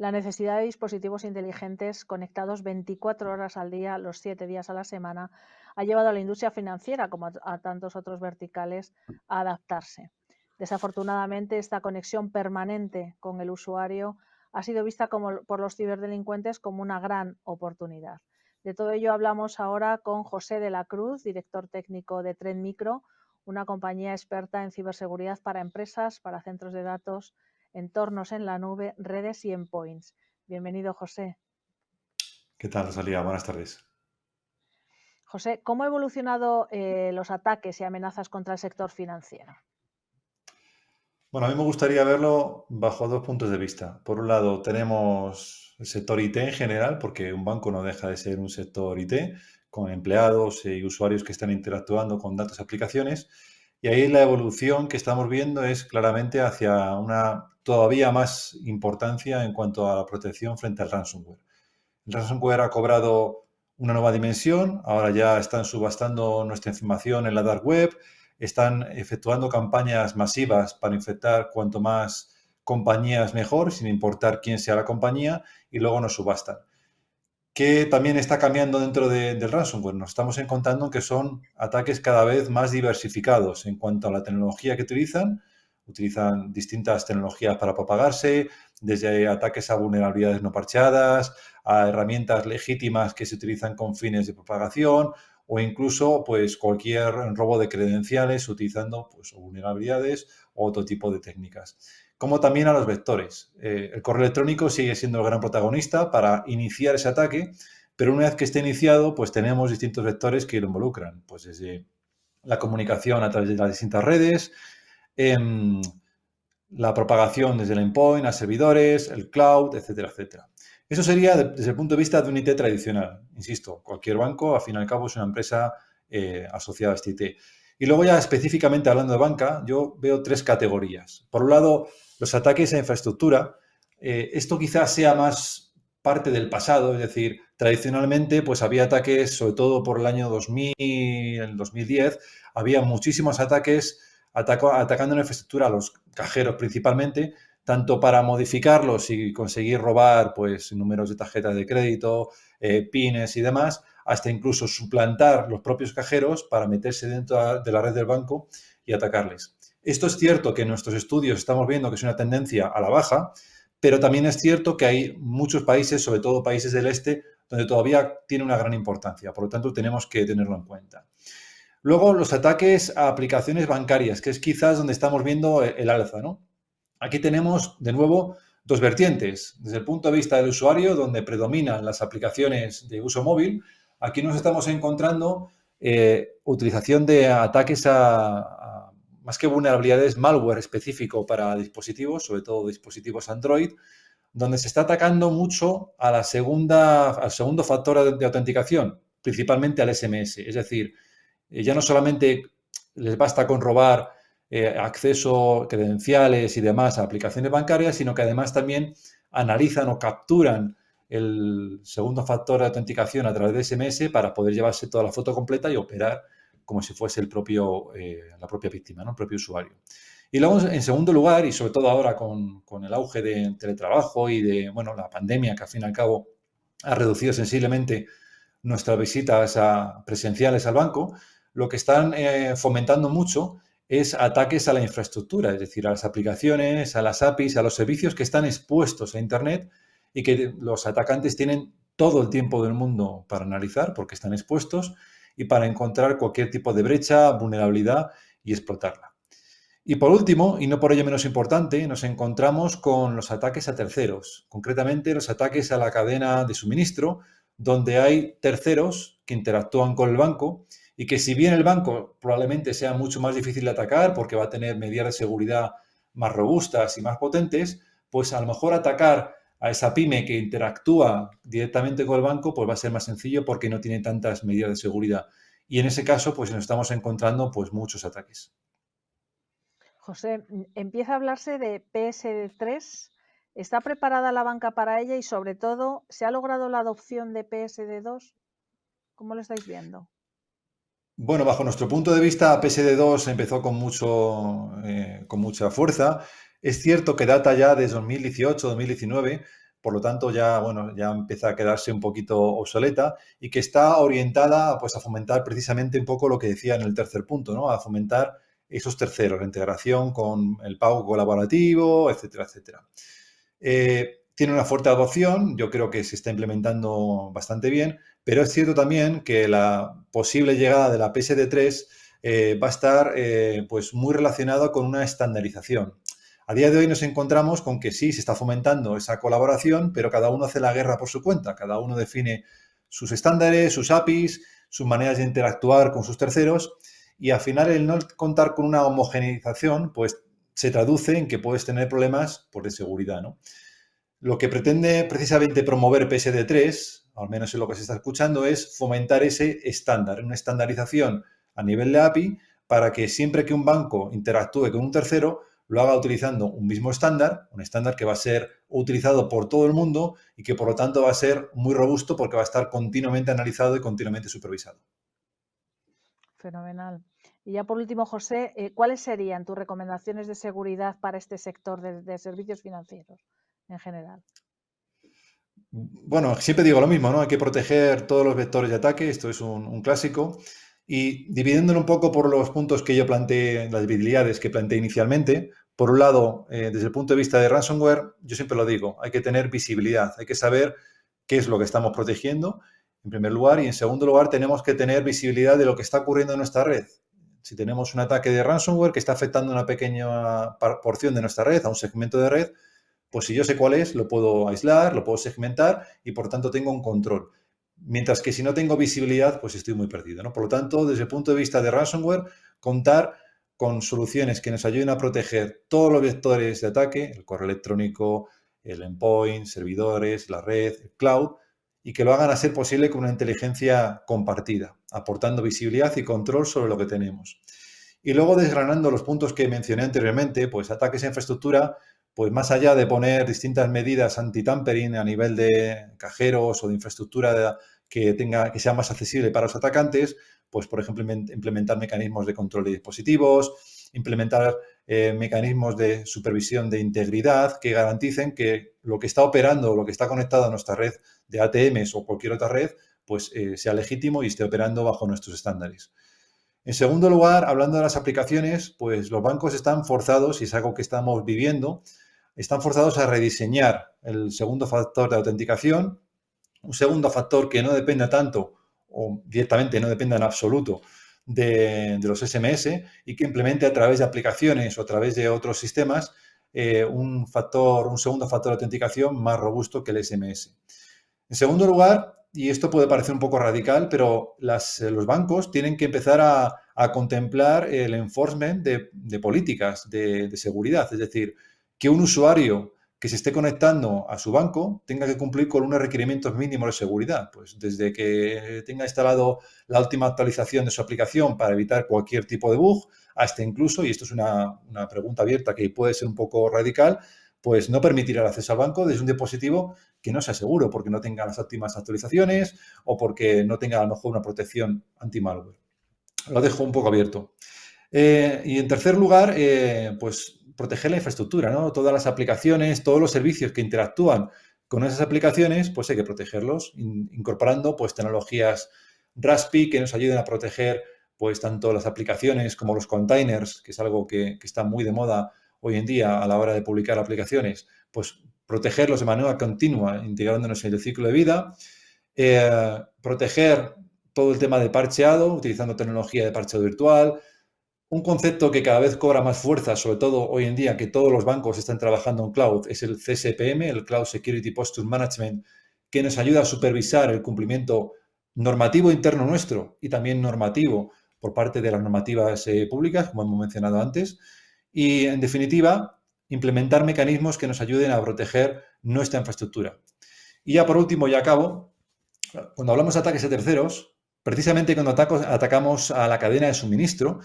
La necesidad de dispositivos inteligentes conectados 24 horas al día, los 7 días a la semana, ha llevado a la industria financiera, como a tantos otros verticales, a adaptarse. Desafortunadamente, esta conexión permanente con el usuario ha sido vista por los ciberdelincuentes como una gran oportunidad. De todo ello hablamos ahora con José de la Cruz, director técnico de Trend Micro, una compañía experta en ciberseguridad para empresas, para centros de datos, entornos en la nube, redes y endpoints. Bienvenido, José. ¿Qué tal, Rosalía? Buenas tardes. José, ¿cómo han evolucionado los ataques y amenazas contra el sector financiero? Bueno, a mí me gustaría verlo bajo dos puntos de vista. Por un lado, tenemos el sector IT en general, porque un banco no deja de ser un sector IT, con empleados y usuarios que están interactuando con datos y aplicaciones. Y ahí la evolución que estamos viendo es claramente hacia una todavía más importancia en cuanto a la protección frente al ransomware. El ransomware ha cobrado una nueva dimensión, ahora ya están subastando nuestra información en la dark web, están efectuando campañas masivas para infectar cuanto más compañías mejor, sin importar quién sea la compañía, y luego nos subastan. ¿Qué también está cambiando dentro del ransomware? Nos estamos encontrando que son ataques cada vez más diversificados en cuanto a la tecnología que utilizan. Utilizan distintas tecnologías para propagarse, desde ataques a vulnerabilidades no parcheadas, a herramientas legítimas que se utilizan con fines de propagación, o incluso pues cualquier robo de credenciales utilizando pues vulnerabilidades o otro tipo de técnicas. Como también a los vectores. El correo electrónico sigue siendo el gran protagonista para iniciar ese ataque, pero una vez que esté iniciado, pues tenemos distintos vectores que lo involucran, pues desde la comunicación a través de las distintas redes, em, la propagación desde el endpoint a servidores, el cloud, etcétera, etcétera. Eso sería desde el punto de vista de un IT tradicional. Insisto, cualquier banco, al fin y al cabo, es una empresa asociada a este IT. Y luego ya específicamente hablando de banca, yo veo tres categorías. Por un lado, los ataques a infraestructura. Esto quizás sea más parte del pasado, es decir, tradicionalmente pues había ataques, sobre todo por el año 2000, el 2010, había muchísimos ataques atacando la infraestructura a los cajeros principalmente, tanto para modificarlos y conseguir robar pues números de tarjetas de crédito, pines y demás, hasta incluso suplantar los propios cajeros para meterse dentro de la red del banco y atacarles. Esto es cierto que en nuestros estudios estamos viendo que es una tendencia a la baja, pero también es cierto que hay muchos países, sobre todo países del este, donde todavía tiene una gran importancia. Por lo tanto, tenemos que tenerlo en cuenta. Luego, los ataques a aplicaciones bancarias, que es quizás donde estamos viendo el alza, ¿no? Aquí tenemos, de nuevo, dos vertientes. Desde el punto de vista del usuario, donde predominan las aplicaciones de uso móvil, aquí nos estamos encontrando utilización de ataques más que vulnerabilidades, malware específico para dispositivos, sobre todo dispositivos Android, donde se está atacando mucho a al segundo factor de autenticación, principalmente al SMS. Es decir, ya no solamente les basta con robar acceso, credenciales y demás a aplicaciones bancarias, sino que además también analizan o capturan el segundo factor de autenticación a través de SMS para poder llevarse toda la foto completa y operar como si fuese la propia víctima, ¿no? El propio usuario. Y luego, en segundo lugar, y sobre todo ahora con el auge del teletrabajo y de la pandemia, que al fin y al cabo ha reducido sensiblemente nuestras visitas presenciales al banco, lo que están fomentando mucho es ataques a la infraestructura, es decir, a las aplicaciones, a las APIs, a los servicios que están expuestos a Internet y que los atacantes tienen todo el tiempo del mundo para analizar porque están expuestos y para encontrar cualquier tipo de brecha, vulnerabilidad y explotarla. Y por último, y no por ello menos importante, nos encontramos con los ataques a terceros, concretamente los ataques a la cadena de suministro, donde hay terceros que interactúan con el banco y que si bien el banco probablemente sea mucho más difícil de atacar porque va a tener medidas de seguridad más robustas y más potentes, pues a lo mejor atacar a esa pyme que interactúa directamente con el banco pues va a ser más sencillo porque no tiene tantas medidas de seguridad. Y en ese caso pues nos estamos encontrando pues muchos ataques. José, empieza a hablarse de PSD3. ¿Está preparada la banca para ella y, sobre todo, se ha logrado la adopción de PSD2? ¿Cómo lo estáis viendo? Bueno, bajo nuestro punto de vista, PSD2 empezó con mucha fuerza. Es cierto que data ya de 2018, 2019, por lo tanto ya, bueno, ya empieza a quedarse un poquito obsoleta y que está orientada pues, a fomentar precisamente un poco lo que decía en el tercer punto, ¿no? A fomentar esos terceros, la integración con el pago colaborativo, etcétera, etcétera. Tiene una fuerte adopción, yo creo que se está implementando bastante bien, pero es cierto también que la posible llegada de la PSD3 va a estar pues muy relacionada con una estandarización. A día de hoy nos encontramos con que sí, se está fomentando esa colaboración, pero cada uno hace la guerra por su cuenta, cada uno define sus estándares, sus APIs, sus maneras de interactuar con sus terceros y al final el no contar con una homogeneización pues se traduce en que puedes tener problemas pues, de seguridad, ¿no? Lo que pretende precisamente promover PSD3, al menos en lo que se está escuchando, es fomentar ese estándar, una estandarización a nivel de API para que siempre que un banco interactúe con un tercero, lo haga utilizando un mismo estándar, un estándar que va a ser utilizado por todo el mundo y que por lo tanto va a ser muy robusto porque va a estar continuamente analizado y continuamente supervisado. Fenomenal. Y ya por último, José, ¿cuáles serían tus recomendaciones de seguridad para este sector de servicios financieros en general? Bueno, siempre digo lo mismo, ¿no? Hay que proteger todos los vectores de ataque, esto es un clásico, y dividiéndolo un poco por los puntos que yo planteé, las debilidades que planteé inicialmente, por un lado, desde el punto de vista de ransomware, yo siempre lo digo, hay que tener visibilidad, hay que saber qué es lo que estamos protegiendo, en primer lugar, y en segundo lugar, tenemos que tener visibilidad de lo que está ocurriendo en nuestra red. Si tenemos un ataque de ransomware que está afectando a una pequeña porción de nuestra red, a un segmento de red, pues si yo sé cuál es, lo puedo aislar, lo puedo segmentar y por tanto tengo un control. Mientras que si no tengo visibilidad, pues estoy muy perdido, ¿no? Por lo tanto, desde el punto de vista de ransomware, contar con soluciones que nos ayuden a proteger todos los vectores de ataque, el correo electrónico, el endpoint, servidores, la red, el cloud, y que lo hagan a ser posible con una inteligencia compartida, aportando visibilidad y control sobre lo que tenemos. Y luego desgranando los puntos que mencioné anteriormente, pues ataques a infraestructura, pues más allá de poner distintas medidas anti-tampering a nivel de cajeros o de infraestructura que sea más accesible para los atacantes, pues por ejemplo implementar mecanismos de control de dispositivos, implementar mecanismos de supervisión de integridad que garanticen que lo que está operando o lo que está conectado a nuestra red de ATMs o cualquier otra red, pues sea legítimo y esté operando bajo nuestros estándares. En segundo lugar, hablando de las aplicaciones, pues los bancos están forzados, y es algo que estamos viviendo, están forzados a rediseñar el segundo factor de autenticación, un segundo factor que no dependa tanto o directamente no dependa en absoluto de los SMS y que implemente a través de aplicaciones o a través de otros sistemas un segundo factor de autenticación más robusto que el SMS. En segundo lugar, y esto puede parecer un poco radical, pero los bancos tienen que empezar a contemplar el enforcement de políticas de seguridad. Es decir, que un usuario que se esté conectando a su banco tenga que cumplir con unos requerimientos mínimos de seguridad. Pues desde que tenga instalado la última actualización de su aplicación para evitar cualquier tipo de bug, hasta incluso, y esto es una pregunta abierta que puede ser un poco radical, pues no permitir el acceso al banco desde un dispositivo que no sea seguro, porque no tenga las óptimas actualizaciones o porque no tenga a lo mejor una protección anti-malware. Lo dejo un poco abierto. Y en tercer lugar, pues proteger la infraestructura, ¿no? Todas las aplicaciones, todos los servicios que interactúan con esas aplicaciones, pues hay que protegerlos, incorporando pues tecnologías RASPI que nos ayuden a proteger pues tanto las aplicaciones como los containers, que es algo que está muy de moda hoy en día a la hora de publicar aplicaciones, pues protegerlos de manera continua, integrándonos en el ciclo de vida, proteger todo el tema de parcheado, utilizando tecnología de parcheado virtual, un concepto que cada vez cobra más fuerza, sobre todo hoy en día que todos los bancos están trabajando en cloud, es el CSPM, el Cloud Security Posture Management, que nos ayuda a supervisar el cumplimiento normativo interno nuestro y también normativo por parte de las normativas públicas, como hemos mencionado antes. Y, en definitiva, implementar mecanismos que nos ayuden a proteger nuestra infraestructura. Y ya por último, y acabo, cuando hablamos de ataques a terceros, precisamente cuando atacamos a la cadena de suministro,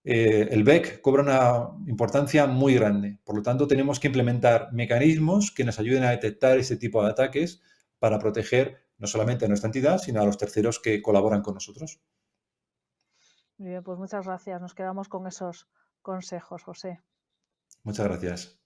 el BEC cobra una importancia muy grande. Por lo tanto, tenemos que implementar mecanismos que nos ayuden a detectar ese tipo de ataques para proteger no solamente a nuestra entidad, sino a los terceros que colaboran con nosotros. Muy bien, pues muchas gracias. Nos quedamos con esos consejos, José. Muchas gracias.